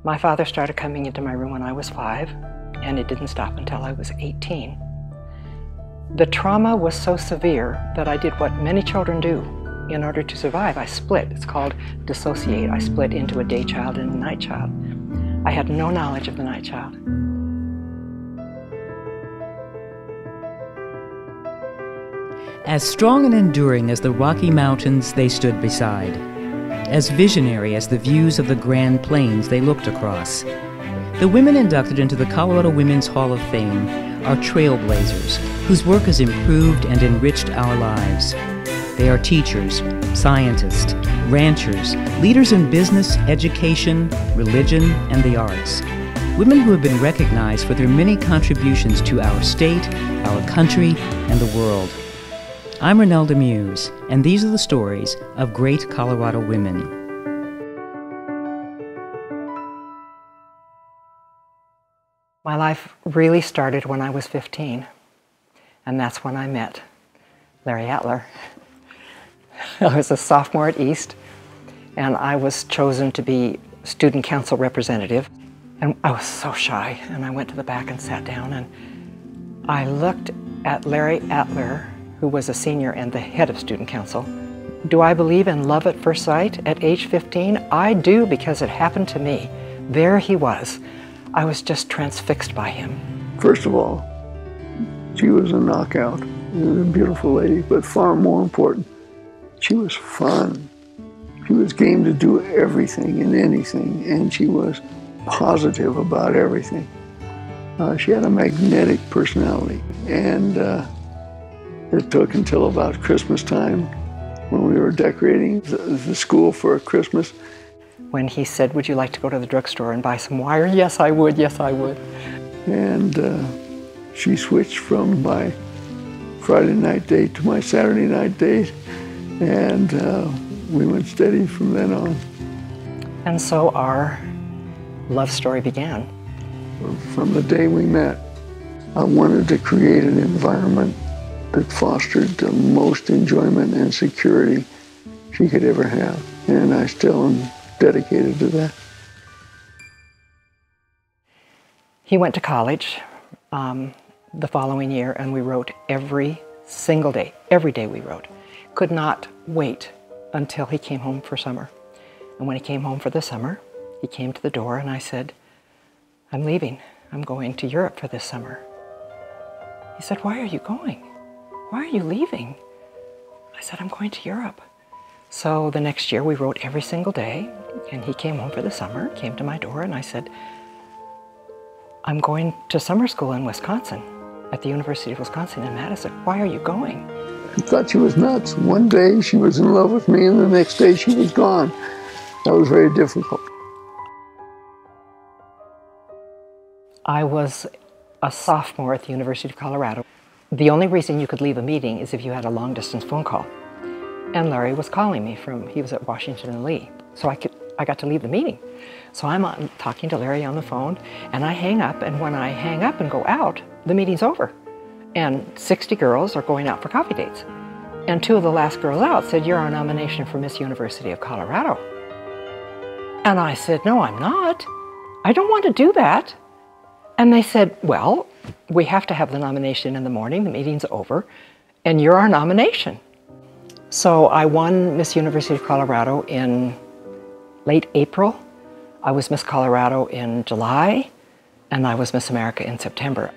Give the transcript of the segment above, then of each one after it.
My father started coming into my room when I was 5, and it didn't stop until I was 18. The trauma was so severe that I did what many children do in order to survive. I split. It's called dissociate. I split into a day child and a night child. I had no knowledge of the night child. As strong and enduring as the Rocky Mountains they stood beside, as visionary as the views of the Grand Plains they looked across, the women inducted into the Colorado Women's Hall of Fame are trailblazers whose work has improved and enriched our lives. They are teachers, scientists, ranchers, leaders in business, education, religion, and the arts. Women who have been recognized for their many contributions to our state, our country, and the world. I'm Renelda Muse, and these are the stories of great Colorado women. My life really started when I was 15, and that's when I met Larry Atler. I was a sophomore at East, and I was chosen to be student council representative. And I was so shy, and I went to the back and sat down, and I looked at Larry Atler, who was a senior and the head of student council. Do I believe in love at first sight at age 15? I do, because it happened to me. There he was. I was just transfixed by him. First of all, she was a knockout. She was a beautiful lady, but far more important, she was fun. She was game to do everything and anything, and she was positive about everything. She had a magnetic personality, and it took until about Christmas time when we were decorating the school for Christmas. When he said, would you like to go to the drugstore and buy some wire? Yes, I would. Yes, I would. And she switched from my Friday night date to my Saturday night date, and we went steady from then on. And so our love story began. From the day we met, I wanted to create an environment that fostered the most enjoyment and security she could ever have. And I still am dedicated to that. He went to college the following year, and we wrote every single day. Every day we wrote. Could not wait until he came home for summer. And when he came home for the summer, he came to the door and I said, I'm leaving. I'm going to Europe for this summer. He said, why are you going? Why are you leaving? I said, I'm going to Europe. So the next year we wrote every single day, and he came home for the summer, came to my door, and I said, I'm going to summer school in Wisconsin, at the University of Wisconsin in Madison. Why are you going? I thought she was nuts. One day she was in love with me, and the next day she was gone. That was very difficult. I was a sophomore at the University of Colorado. The only reason you could leave a meeting is if you had a long-distance phone call. And Larry was calling me he was at Washington and Lee. So I got to leave the meeting. So I'm talking to Larry on the phone, and I hang up, and when I hang up and go out, the meeting's over. And 60 girls are going out for coffee dates. And 2 of the last girls out said, you're our nomination for Miss University of Colorado. And I said, no, I'm not. I don't want to do that. And they said, well, we have to have the nomination in the morning, the meeting's over, and you're our nomination. So I won Miss University of Colorado in late April. I was Miss Colorado in July, and I was Miss America in September.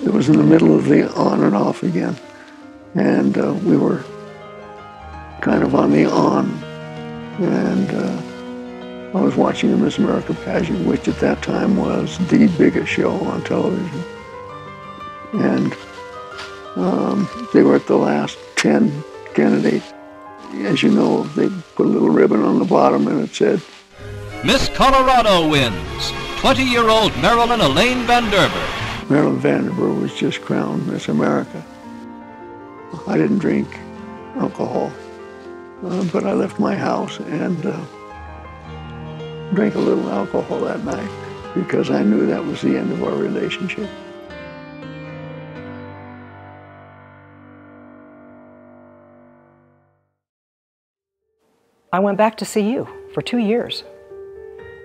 It was in the middle of the on and off again, and we were kind of on the on, and I was watching the Miss America pageant, which at that time was the biggest show on television. And they were at the last 10 candidates. As you know, they put a little ribbon on the bottom and it said, Miss Colorado wins, 20-year-old Marilyn Van Derbur. Marilyn Van Derbur was just crowned Miss America. I didn't drink alcohol, but I left my house and drank a little alcohol that night because I knew that was the end of our relationship. I went back to CU for 2 years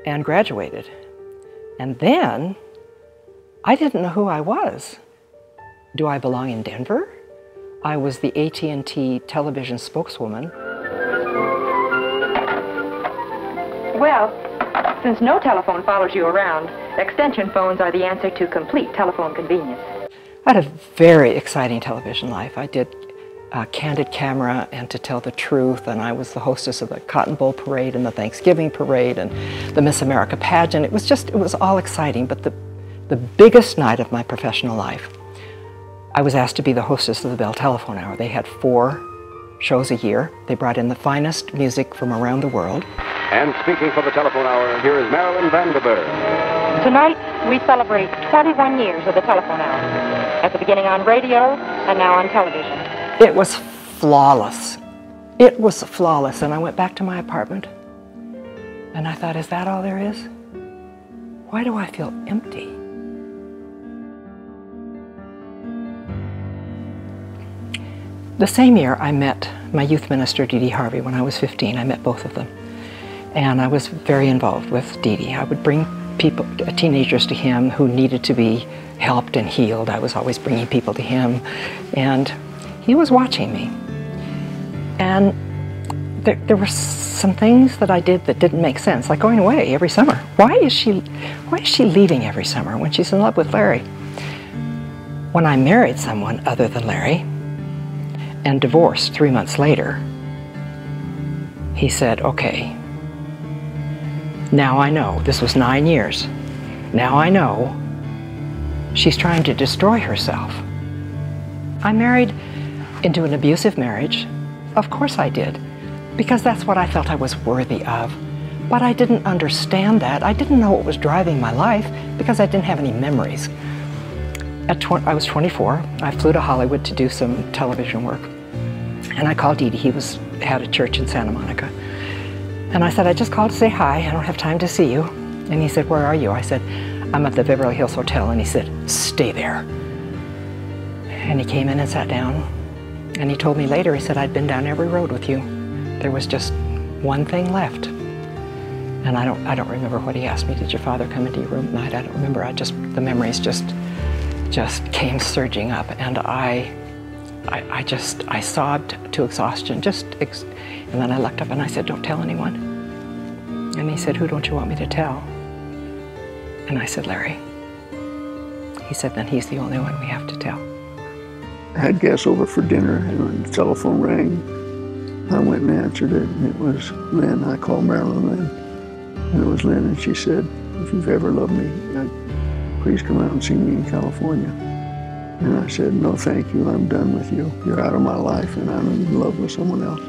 and graduated. And then I didn't know who I was. Do I belong in Denver? I was the AT&T television spokeswoman. Well, since no telephone follows you around, extension phones are the answer to complete telephone convenience. I had a very exciting television life. I did Candid Camera and To Tell the Truth, and I was the hostess of the Cotton Bowl Parade and the Thanksgiving Parade and the Miss America pageant. It was all exciting, but the biggest night of my professional life, I was asked to be the hostess of the Bell Telephone Hour. They had 4 shows a year. They brought in the finest music from around the world. And speaking for the Telephone Hour, here is Marilyn Van Derbur. Tonight, we celebrate 21 years of the telephone hour, at the beginning on radio and now on television. It was flawless. It was flawless, and I went back to my apartment, and I thought, is that all there is? Why do I feel empty? The same year, I met my youth minister, Dee Dee Harvey, when I was 15. I met both of them. And I was very involved with Dee Dee. I would bring people, teenagers to him who needed to be helped and healed. I was always bringing people to him. And he was watching me. And there were some things that I did that didn't make sense, like going away every summer. Why is she leaving every summer when she's in love with Larry? When I married someone other than Larry, and divorced 3 months later, he said, okay, now I know, this was 9 years, now I know she's trying to destroy herself. I married into an abusive marriage. Of course I did, because that's what I felt I was worthy of. But I didn't understand that. I didn't know what was driving my life because I didn't have any memories. I was 24. I flew to Hollywood to do some television work. And I called Dee Dee. He had a church in Santa Monica. And I said, I just called to say hi. I don't have time to see you. And he said, where are you? I said, I'm at the Beverly Hills Hotel. And he said, stay there. And he came in and sat down. And he told me later, he said, I'd been down every road with you. There was just one thing left. And I don't remember what he asked me. Did your father come into your room at night? I don't remember. The memories just came surging up. And I sobbed to exhaustion, and then I looked up and I said, don't tell anyone. And he said, who don't you want me to tell? And I said, Larry. He said, then he's the only one we have to tell. I had guests over for dinner, and when the telephone rang, I went and answered it, and it was Lynn. I called Marilyn Lynn, and it was Lynn, and she said, if you've ever loved me, please come out and see me in California. And I said, no, thank you, I'm done with you. You're out of my life, and I'm in love with someone else.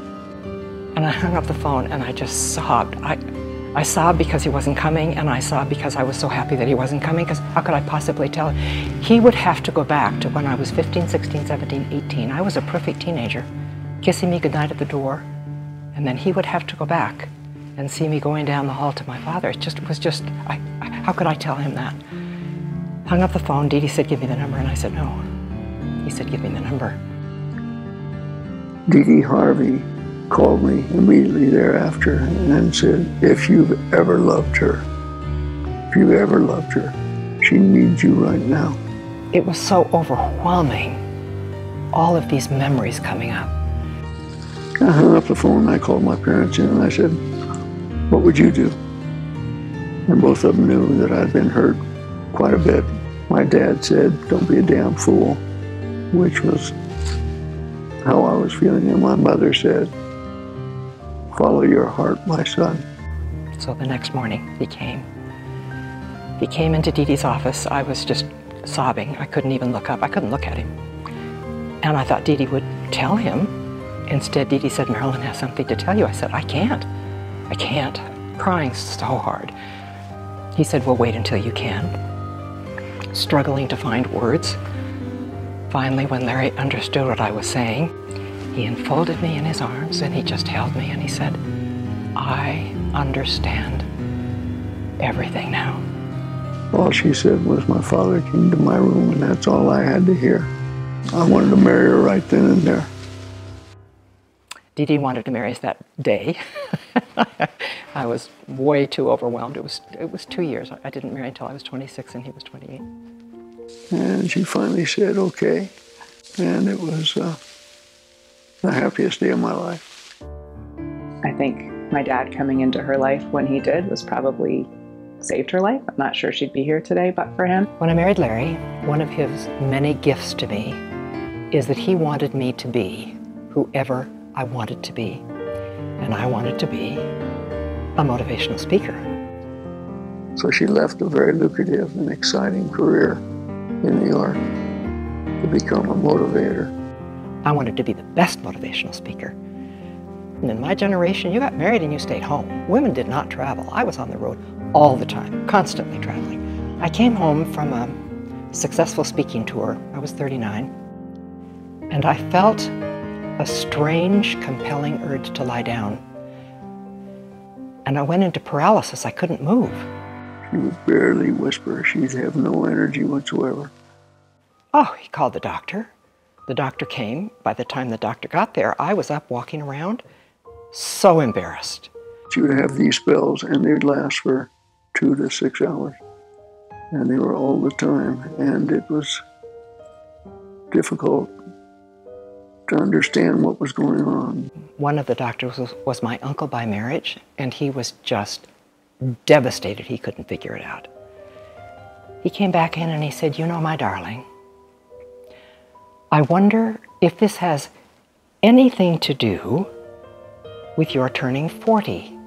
And I hung up the phone, and I just sobbed. I sobbed because he wasn't coming, and I sobbed because I was so happy that he wasn't coming, because how could I possibly tell him? He would have to go back to when I was 15, 16, 17, 18. I was a perfect teenager, kissing me goodnight at the door, and then he would have to go back and see me going down the hall to my father. How could I tell him that? Hung up the phone. Dee Dee said, give me the number, and I said, no. He said, give me the number. Dee Dee Harvey called me immediately thereafter and said, if you've ever loved her, she needs you right now. It was so overwhelming, all of these memories coming up. I hung up the phone and I called my parents in and I said, what would you do? And both of them knew that I'd been hurt quite a bit. My dad said, don't be a damn fool, which was how I was feeling. And my mother said, follow your heart, my son. So the next morning, he came. He came into Dee Dee's office. I was just sobbing. I couldn't even look up. I couldn't look at him. And I thought Dee Dee would tell him. Instead, Dee Dee said, Marilyn has something to tell you. I said, I can't. Crying so hard. He said, well, wait until you can. Struggling to find words. Finally, when Larry understood what I was saying, he enfolded me in his arms and he just held me and he said, I understand everything now. All she said was my father came to my room and that's all I had to hear. I wanted to marry her right then and there. Dee Dee wanted to marry us that day. I was way too overwhelmed. It was 2 years. I didn't marry until I was 26 and he was 28. And she finally said, okay. And it was the happiest day of my life. I think my dad coming into her life when he did was probably saved her life. I'm not sure she'd be here today but for him. When I married Larry, one of his many gifts to me is that he wanted me to be whoever I wanted to be. And I wanted to be a motivational speaker. So she left a very lucrative and exciting career in New York to become a motivator. I wanted to be the best motivational speaker. And in my generation, you got married and you stayed home. Women did not travel. I was on the road all the time, constantly traveling. I came home from a successful speaking tour. I was 39. And I felt a strange, compelling urge to lie down. And I went into paralysis. I couldn't move. She would barely whisper. She'd have no energy whatsoever. Oh, he called the doctor. The doctor came. By the time the doctor got there, I was up walking around, so embarrassed. She would have these spells, and they'd last for 2 to 6 hours. And they were all the time. And it was difficult to understand what was going on. One of the doctors was my uncle by marriage, and he was just devastated he couldn't figure it out. He came back in and he said, you know, my darling, I wonder if this has anything to do with your turning 40.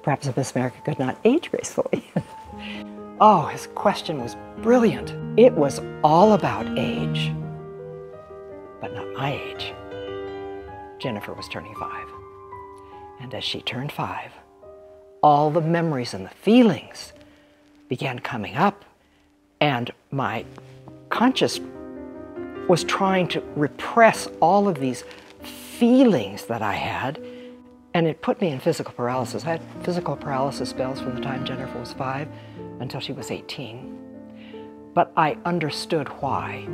Perhaps Miss America could not age gracefully. Oh, his question was brilliant. It was all about age, but not my age. Jennifer was turning 5. And as she turned 5, all the memories and the feelings began coming up, and my conscious was trying to repress all of these feelings that I had, and it put me in physical paralysis. I had physical paralysis spells from the time Jennifer was 5 until she was 18. But I understood why.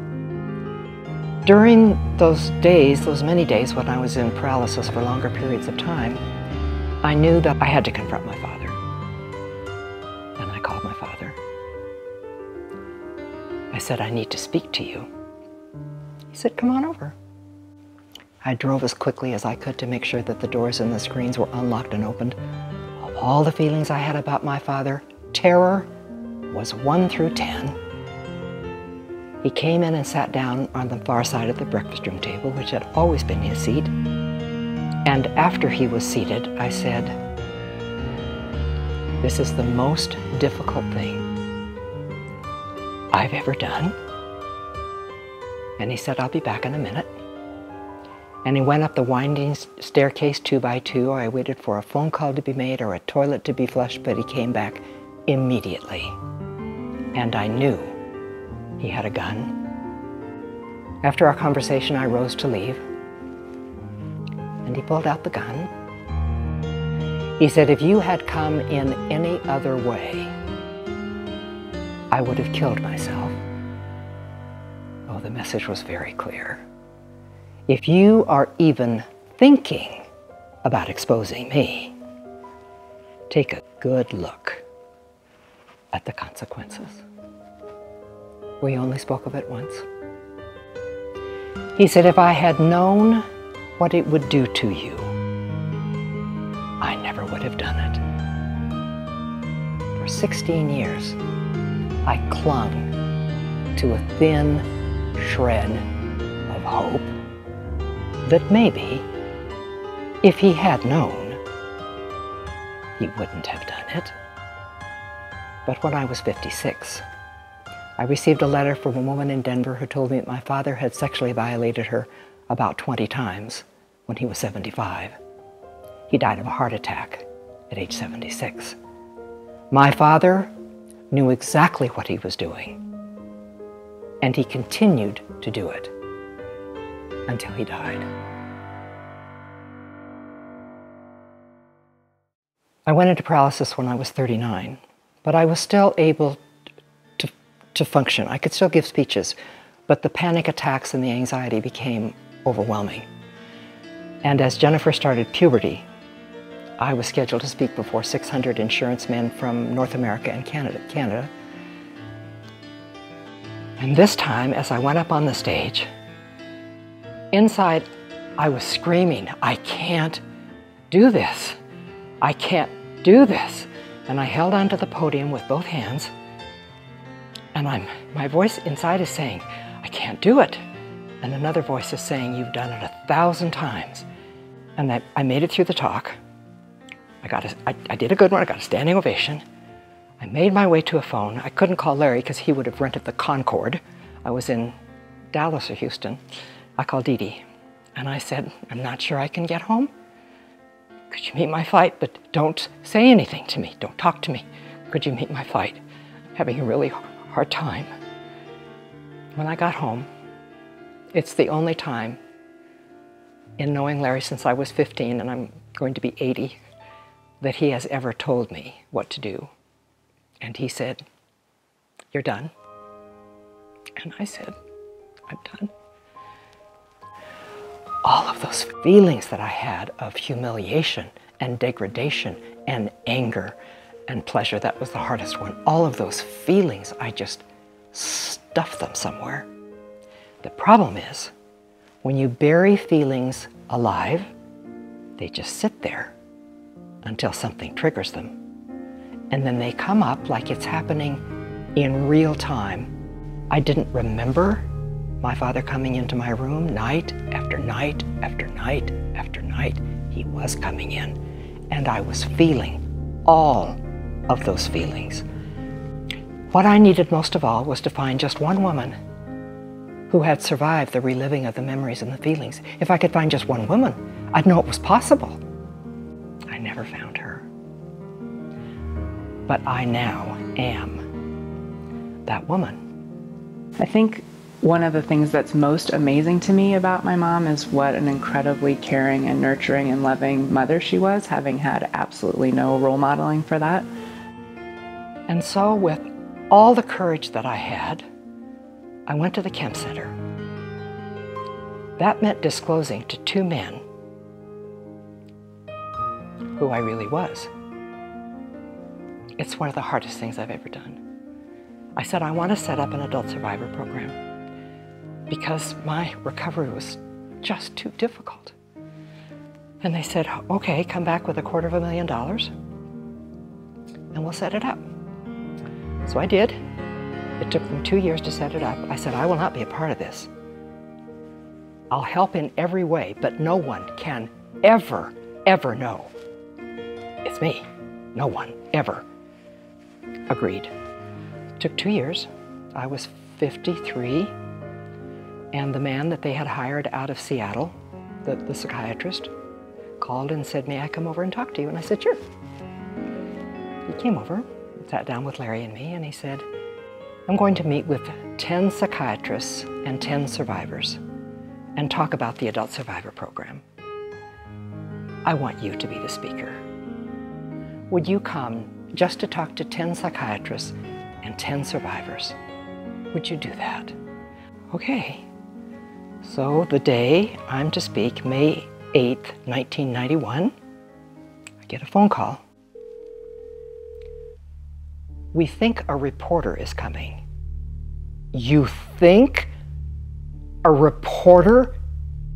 During those days, those many days when I was in paralysis for longer periods of time, I knew that I had to confront my father. And I called my father. I said, I need to speak to you. He said, come on over. I drove as quickly as I could to make sure that the doors and the screens were unlocked and opened. Of all the feelings I had about my father, terror was 1 through 10. He came in and sat down on the far side of the breakfast room table, which had always been his seat. And after he was seated, I said, this is the most difficult thing I've ever done. And he said, I'll be back in a minute. And he went up the winding staircase 2 by 2. I waited for a phone call to be made or a toilet to be flushed, but he came back immediately. And I knew he had a gun. After our conversation, I rose to leave. And he pulled out the gun. He said, if you had come in any other way, I would have killed myself. Oh, the message was very clear. If you are even thinking about exposing me, take a good look at the consequences. We only spoke of it once. He said, if I had known what it would do to you, I never would have done it. For 16 years, I clung to a thin shred of hope that maybe, if he had known, he wouldn't have done it. But when I was 56, I received a letter from a woman in Denver who told me that my father had sexually violated her about 20 times when he was 75. He died of a heart attack at age 76. My father knew exactly what he was doing, and he continued to do it until he died. I went into paralysis when I was 39, but I was still able to function. I could still give speeches, but the panic attacks and the anxiety became overwhelming. And as Jennifer started puberty, I was scheduled to speak before 600 insurance men from North America and Canada. And this time, as I went up on the stage, inside I was screaming, I can't do this. I can't do this. And I held onto the podium with both hands, and my voice inside is saying, I can't do it. And another voice is saying, you've done it 1,000 times. And I made it through the talk. I did a good one. I got a standing ovation. I made my way to a phone. I couldn't call Larry because he would have rented the Concorde. I was in Dallas or Houston. I called Dee Dee, and I said, I'm not sure I can get home. Could you meet my flight? But don't say anything to me. Don't talk to me. Could you meet my flight? I'm having a really hard time. When I got home, it's the only time in knowing Larry since I was 15, and I'm going to be 80, that he has ever told me what to do. And he said, you're done. And I said, I'm done. All of those feelings that I had of humiliation and degradation and anger and pleasure, that was the hardest one. All of those feelings, I just stuffed them somewhere. The problem is, when you bury feelings alive, they just sit there until something triggers them. And then they come up like it's happening in real time. I didn't remember my father coming into my room night after night after night after night. He was coming in, and I was feeling all of those feelings. What I needed most of all was to find just one woman who had survived the reliving of the memories and the feelings. If I could find just one woman, I'd know it was possible. I never found her. But I now am that woman. I think one of the things that's most amazing to me about my mom is what an incredibly caring and nurturing and loving mother she was, having had absolutely no role modeling for that. And so with all the courage that I had, I went to the Kemp Center. That meant disclosing to two men who I really was. It's one of the hardest things I've ever done. I said, I want to set up an adult survivor program because my recovery was just too difficult. And they said, okay, come back with $250,000 and we'll set it up. So I did. It took them 2 years to set it up. I said, I will not be a part of this. I'll help in every way, but no one can ever, ever know it's me. No one, ever. Agreed. It took 2 years. I was 53, and the man that they had hired out of Seattle, the psychiatrist, called and said, may I come over and talk to you? And I said, sure. He came over, sat down with Larry and me, and he said, I'm going to meet with 10 psychiatrists and 10 survivors and talk about the adult survivor program. I want you to be the speaker. Would you come just to talk to 10 psychiatrists and 10 survivors? Would you do that? Okay. So the day I'm to speak, May 8th, 1991, I get a phone call. We think a reporter is coming. You think a reporter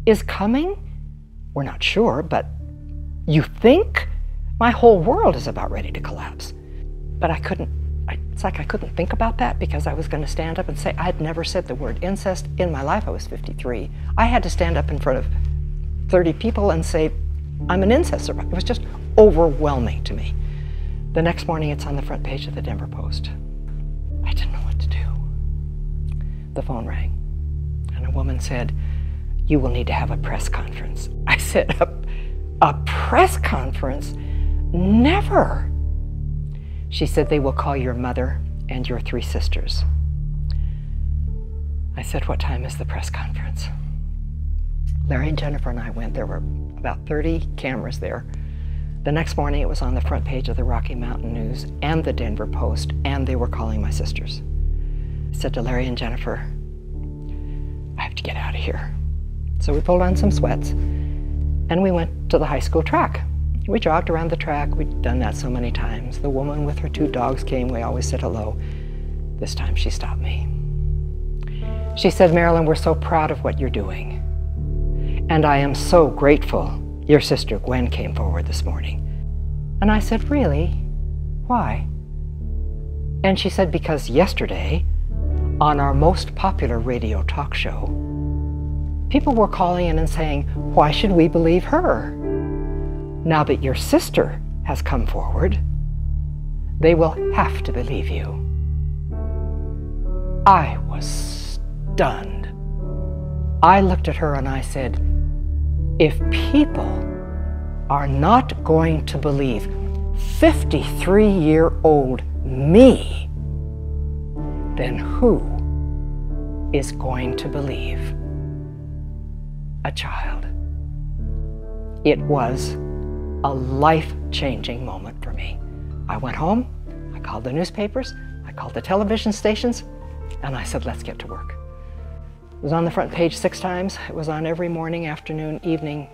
is coming? We're not sure, but you think? My whole world is about ready to collapse. But it's like I couldn't think about that because I was going to stand up and say, I had never said the word incest in my life. I was 53. I had to stand up in front of 30 people and say, I'm an incest survivor. It was just overwhelming to me. The next morning, it's on the front page of the Denver Post. I didn't know what to do. The phone rang, and a woman said, you will need to have a press conference. I said, a press conference? Never. She said, they will call your mother and your 3 sisters. I said, what time is the press conference? Larry and Jennifer and I went. There were about 30 cameras there. The next morning, it was on the front page of the Rocky Mountain News and the Denver Post, and they were calling my sisters. I said to Larry and Jennifer, I have to get out of here. So we pulled on some sweats, And we went to the high school track. We jogged around the track. We'd done that so many times. The woman with her 2 dogs came. We always said hello. This time she stopped me. She said, "Marilyn, we're so proud of what you're doing. And I am so grateful your sister Gwen came forward this morning." And I said, "Really? Why?" And she said, "Because yesterday, on our most popular radio talk show, people were calling in and saying, 'Why should we believe her? Now that your sister has come forward, they will have to believe you.'" I was stunned. I looked at her and I said, if people are not going to believe 53-year-old me, then who is going to believe a child? It was a life-changing moment for me. I went home, I called the newspapers, I called the television stations, and I said, let's get to work. It was on the front page 6 times. It was on every morning, afternoon, evening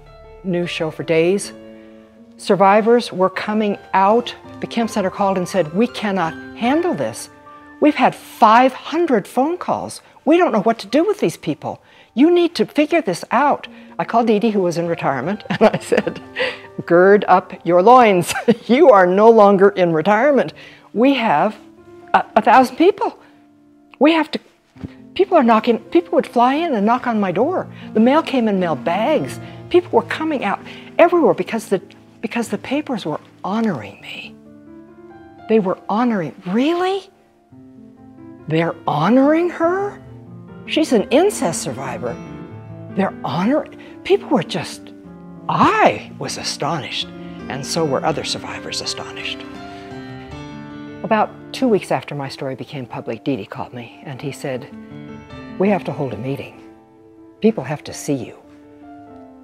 news show for days. Survivors were coming out. The Camp Center called and said, "We cannot handle this. We've had 500 phone calls. We don't know what to do with these people. You need to figure this out." I called Dee Dee, who was in retirement, and I said, "Gird up your loins. You are no longer in retirement. We have 1,000 people. We have to." People would fly in and knock on my door. The mail came in mail bags. People were coming out everywhere because the papers were honoring me. They were honoring, really? They're honoring her? She's an incest survivor. They're honoring, people were just, I was astonished, and so were other survivors astonished. About 2 weeks after my story became public, Dee Dee called me and he said, "We have to hold a meeting. People have to see you."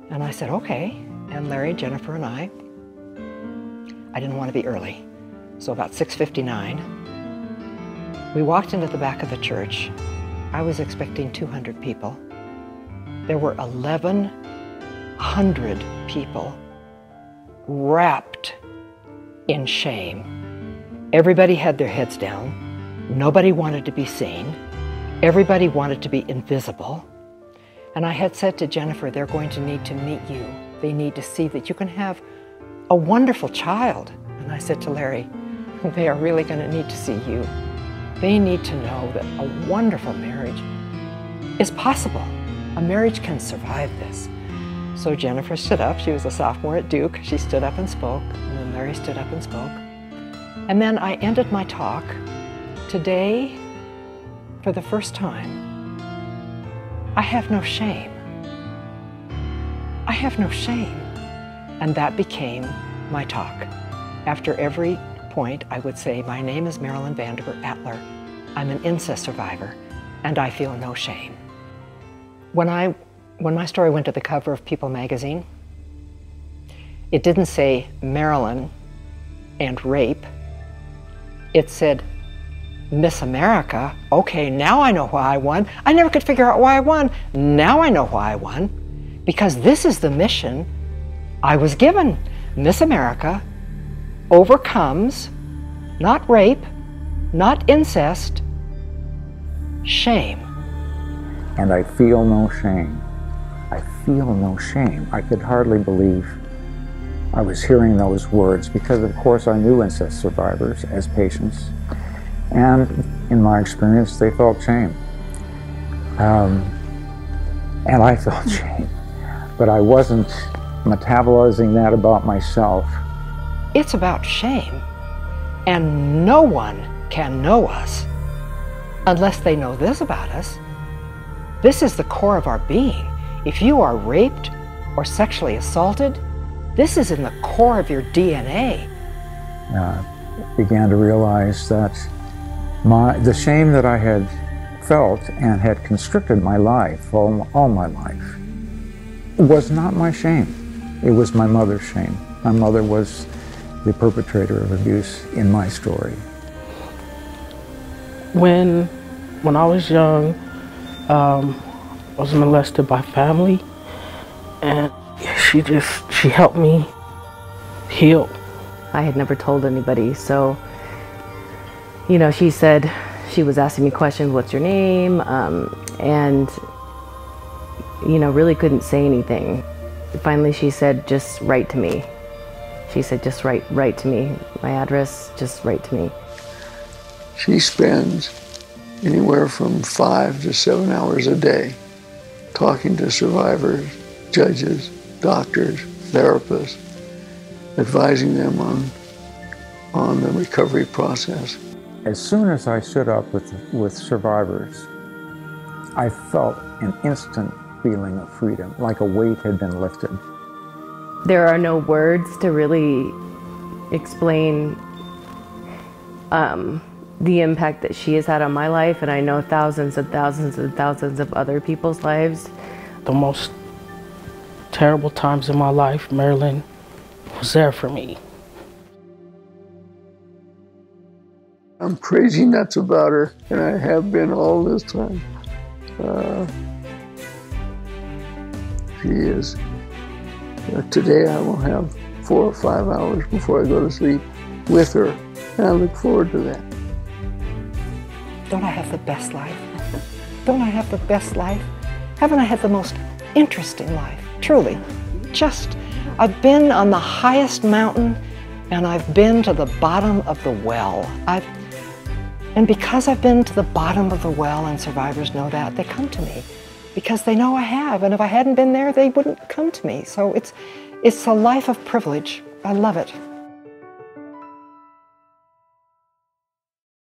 And I said, okay. And Larry, Jennifer, and I didn't want to be early. So about 6:59, we walked into the back of the church. I was expecting 200 people. There were 1,100 people wrapped in shame. Everybody had their heads down. Nobody wanted to be seen. Everybody wanted to be invisible. And I had said to Jennifer, they're going to need to meet you. They need to see that you can have a wonderful child. And I said to Larry, they are really going to need to see you. They need to know that a wonderful marriage is possible. A marriage can survive this. So Jennifer stood up. She was a sophomore at Duke. She stood up and spoke. And then Larry stood up and spoke. And then I ended my talk. Today, for the first time, I have no shame. I have no shame. And that became my talk. After every point, I would say, my name is Marilyn Van Derbur Atler. I'm an incest survivor, and I feel no shame. When my story went to the cover of People magazine, it didn't say Marilyn and rape. It said Miss America. Okay, now I know why I won. I never could figure out why I won. Now I know why I won. Because this is the mission I was given. Miss America overcomes not rape, not incest, shame. And I feel no shame. I feel no shame. I could hardly believe I was hearing those words because, of course, I knew incest survivors as patients. And in my experience, they felt shame. And I felt shame. But I wasn't metabolizing that about myself. It's about shame. And no one can know us unless they know this about us. This is the core of our being. If you are raped or sexually assaulted, this is in the core of your DNA. I began to realize that the shame that I had felt and had constricted my life, all my life, was not my shame. It was my mother's shame. My mother was the perpetrator of abuse in my story. When I was young, I was molested by family, and she helped me heal. I had never told anybody, so, you know, she said, she was asking me questions, what's your name? And, you know, really couldn't say anything. Finally, she said, just write to me. She said, just write to me. My address, just write to me. She spends anywhere from 5 to 7 hours a day talking to survivors, judges, doctors, therapists, advising them on the recovery process. As soon as I stood up with survivors, I felt an instant feeling of freedom, like a weight had been lifted. There are no words to really explain the impact that she has had on my life, and I know thousands and thousands and thousands of other people's lives. The most terrible times in my life, Marilyn was there for me. I'm crazy nuts about her, and I have been all this time. She is. Today I will have 4 or 5 hours before I go to sleep with her, and I look forward to that. Don't I have the best life? Don't I have the best life? Haven't I had the most interesting life? Truly. I've been on the highest mountain, and I've been to the bottom of the well. And because I've been to the bottom of the well, and survivors know that, they come to me because they know I have, and if I hadn't been there, they wouldn't come to me. So it's a life of privilege. I love it.